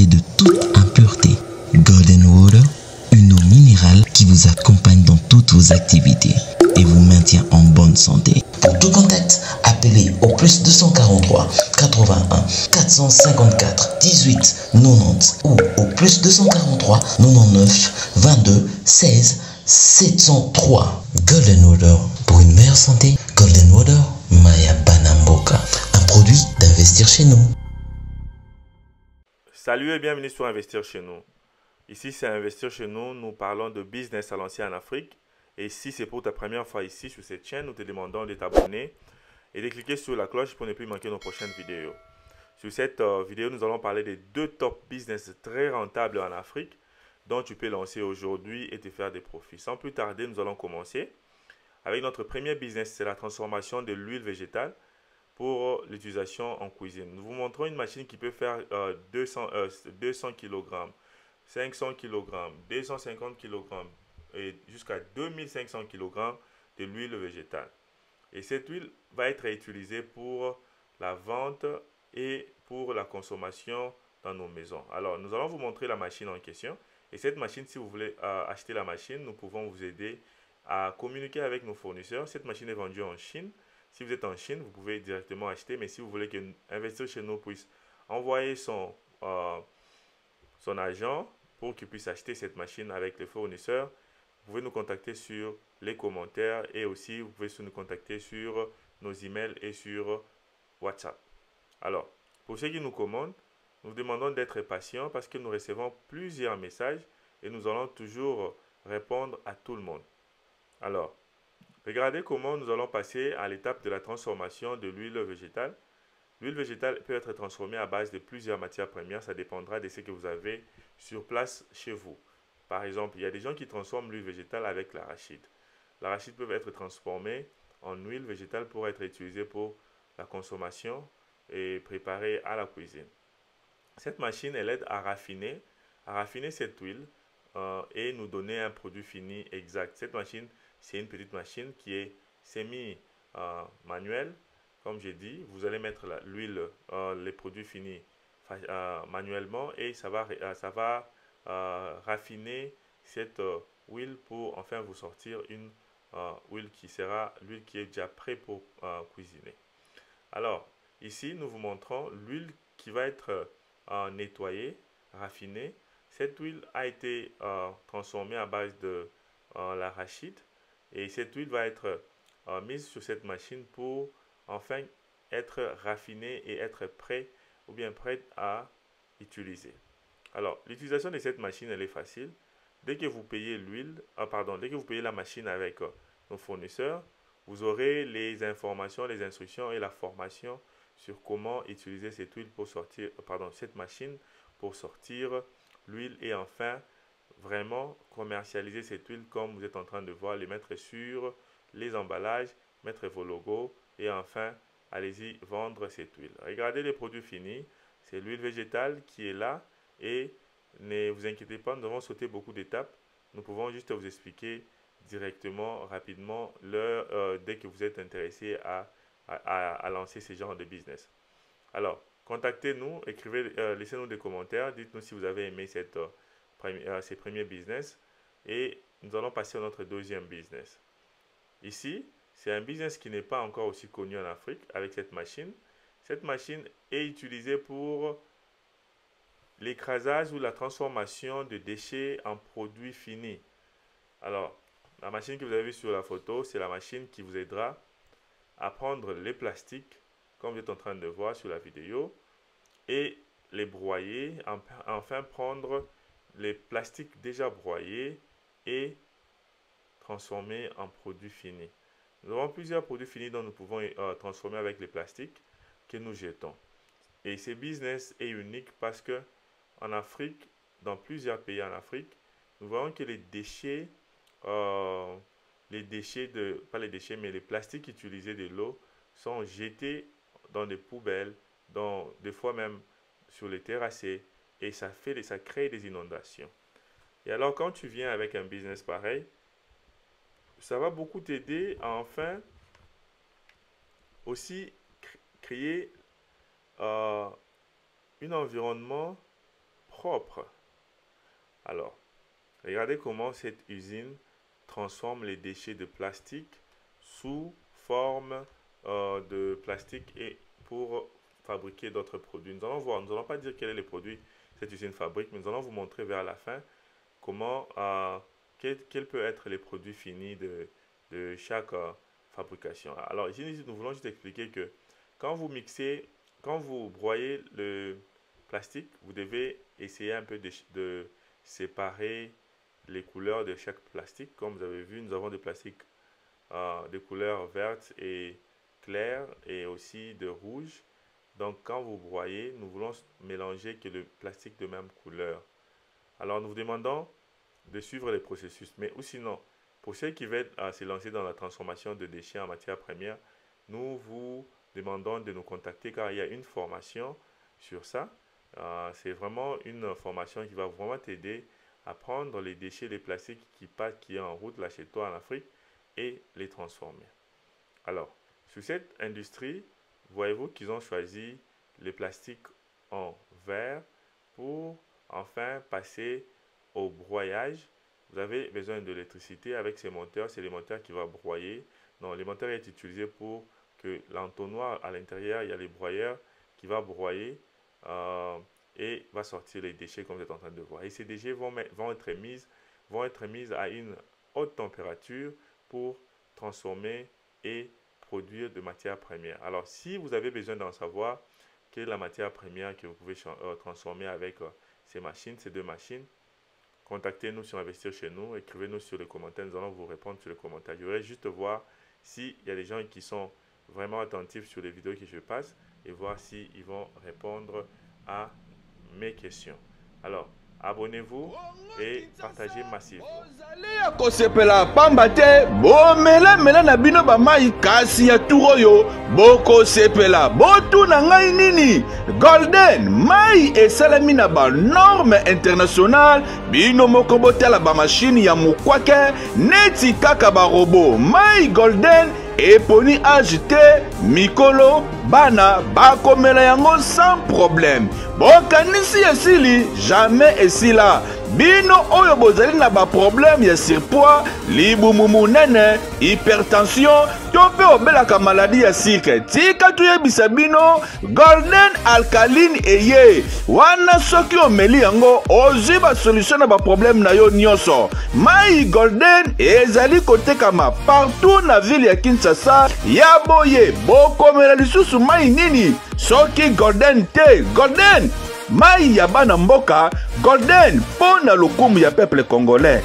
purifiée de toute impureté. Golden Water, une eau minérale qui vous accompagne dans toutes vos activités et vous maintient en bonne santé. Pour tout contact, appelez au plus 243 81 454 18 90 ou au plus 243 99 22 16 703. Golden Water, pour une meilleure santé. Golden Water, Maya Banamboka, un produit d'Investir chez nous. Salut et bienvenue sur Investir chez nous. Ici c'est Investir chez nous, nous parlons de business à lancer en Afrique. Et si c'est pour ta première fois ici sur cette chaîne, nous te demandons de t'abonner et de cliquer sur la cloche pour ne plus manquer nos prochaines vidéos. Sur cette vidéo, nous allons parler des 2 top business très rentables en Afrique dont tu peux lancer aujourd'hui et te faire des profits. Sans plus tarder, nous allons commencer avec notre premier business, c'est la transformation de l'huile végétale pour l'utilisation en cuisine. Nous vous montrons une machine qui peut faire 200 kg, 500 kg, 250 kg et jusqu'à 2500 kg de l'huile végétale. Et cette huile va être utilisée pour la vente et pour la consommation dans nos maisons. Alors, nous allons vous montrer la machine en question. Et cette machine, si vous voulez acheter la machine, nous pouvons vous aider à communiquer avec nos fournisseurs. Cette machine est vendue en Chine. Si vous êtes en Chine, vous pouvez directement acheter. Mais si vous voulez qu'Investir chez nous puisse envoyer son agent pour qu'il puisse acheter cette machine avec les fournisseurs, vous pouvez nous contacter sur les commentaires et aussi vous pouvez nous contacter sur nos emails et sur WhatsApp. Alors, pour ceux qui nous commandent, nous demandons d'être patients parce que nous recevons plusieurs messages et nous allons toujours répondre à tout le monde. Alors, regardez comment nous allons passer à l'étape de la transformation de l'huile végétale. L'huile végétale peut être transformée à base de plusieurs matières premières. Ça dépendra de ce que vous avez sur place chez vous. Par exemple, il y a des gens qui transforment l'huile végétale avec l'arachide. L'arachide peut être transformé en huile végétale pour être utilisé pour la consommation et préparée à la cuisine. Cette machine, elle aide à raffiner cette huile et nous donner un produit fini exact. Cette machine, c'est une petite machine qui est semi-manuelle. Comme j'ai dit, vous allez mettre l'huile, les produits finis manuellement et ça va raffiner cette huile pour enfin vous sortir une huile qui sera l'huile qui est déjà prête pour cuisiner. Alors, ici, nous vous montrons l'huile qui va être nettoyée, raffinée. Cette huile a été transformée à base de l'arachide et cette huile va être mise sur cette machine pour enfin être raffinée et être prête à utiliser. Alors, l'utilisation de cette machine, elle est facile. Dès que vous payez dès que vous payez la machine avec nos fournisseurs, vous aurez les informations, les instructions et la formation sur comment utiliser cette huile pour sortir, cette machine pour sortir l'huile et enfin vraiment commercialiser cette huile comme vous êtes en train de voir, les mettre sur les emballages, mettre vos logos et enfin allez-y vendre cette huile. Regardez les produits finis, c'est l'huile végétale qui est là et ne vous inquiétez pas, nous avons sauté beaucoup d'étapes. Nous pouvons juste vous expliquer directement, rapidement, dès que vous êtes intéressé à lancer ce genre de business. Alors, contactez-nous, laissez-nous des commentaires, dites-nous si vous avez aimé ces premiers business et nous allons passer à notre deuxième business. Ici, c'est un business qui n'est pas encore aussi connu en Afrique avec cette machine. Cette machine est utilisée pour l'écrasage ou la transformation de déchets en produits finis. Alors, la machine que vous avez vue sur la photo, c'est la machine qui vous aidera à prendre les plastiques, comme vous êtes en train de voir sur la vidéo, et les broyer, enfin prendre les plastiques déjà broyés et transformer en produits finis. Nous avons plusieurs produits finis dont nous pouvons transformer avec les plastiques que nous jetons. Et ce business est unique parce que en Afrique, dans plusieurs pays en Afrique, nous voyons que les déchets, pas les déchets, mais les plastiques utilisés de l'eau sont jetés dans des poubelles, des fois même sur les terrassés, et ça crée des inondations. Et alors, quand tu viens avec un business pareil, ça va beaucoup t'aider à enfin aussi créer un environnement propre. Alors, regardez comment cette usine transforme les déchets de plastique sous forme de plastique et pour fabriquer d'autres produits. Nous allons voir, nous n'allons pas dire quels sont les produits que cette usine fabrique, mais nous allons vous montrer vers la fin comment, quels peuvent être les produits finis de chaque fabrication. Alors ici, nous voulons juste expliquer que quand vous mixez, quand vous broyez le plastique, vous devez essayer un peu de séparer les couleurs de chaque plastique. Comme vous avez vu, nous avons des plastiques de couleurs vertes et claires et aussi de rouge. Donc quand vous broyez, nous voulons mélanger que le plastique de même couleur. Alors nous vous demandons de suivre les processus. Mais ou sinon, pour ceux qui veulent se lancer dans la transformation de déchets en matière première, nous vous demandons de nous contacter car il y a une formation sur ça. C'est vraiment une formation qui va vraiment t'aider à prendre les déchets, les plastiques qui est en route là chez toi en Afrique et les transformer. Alors, sur cette industrie, voyez-vous qu'ils ont choisi les plastiques en verre pour enfin passer au broyage. Vous avez besoin d'électricité avec ces moteurs, c'est les moteurs qui vont broyer. Non, les moteurs sont utilisés pour que l'entonnoir à l'intérieur, il y a les broyeurs qui vont broyer et va sortir les déchets comme vous êtes en train de voir. Et ces déchets vont être mis à une haute température pour transformer et produire de matières premières. Alors, si vous avez besoin d'en savoir quelle est la matière première que vous pouvez transformer avec ces machines, ces deux machines, contactez-nous sur Investir chez nous, écrivez-nous sur les commentaires, nous allons vous répondre sur les commentaires. Je voudrais juste voir s'il y a des gens qui sont vraiment attentifs sur les vidéos que je passe et voir s'ils vont répondre à mes questions. Alors, abonnez-vous et partagez massivement. Kosepela pamba te bomela mela na bino ba mai kasi ya turoyo boko sepela botu na ngai nini Golden mai esalami na ba norme international bino moko botala ba machine ya mukwake neti kaka ba robot mai Golden eponi ajite mikolo bana bakomela yango sans problème bokanisi esili jamais esila bino oyo bozali na ba problème ya surpoids libumu munene hypertension to pe obelaka maladie ya sucre tika tuyebisa bino Golden alkaline eye wana soki omeli yango ozwi ba solution na ba problème na yo nyonso mai Golden ezali kotekama partout na ville ya Kinshasa ya boye bokomela lisusu mai nini soki Golden te Golden mai ya bana mboka Golden mpo na lokumu ya peuple congolais.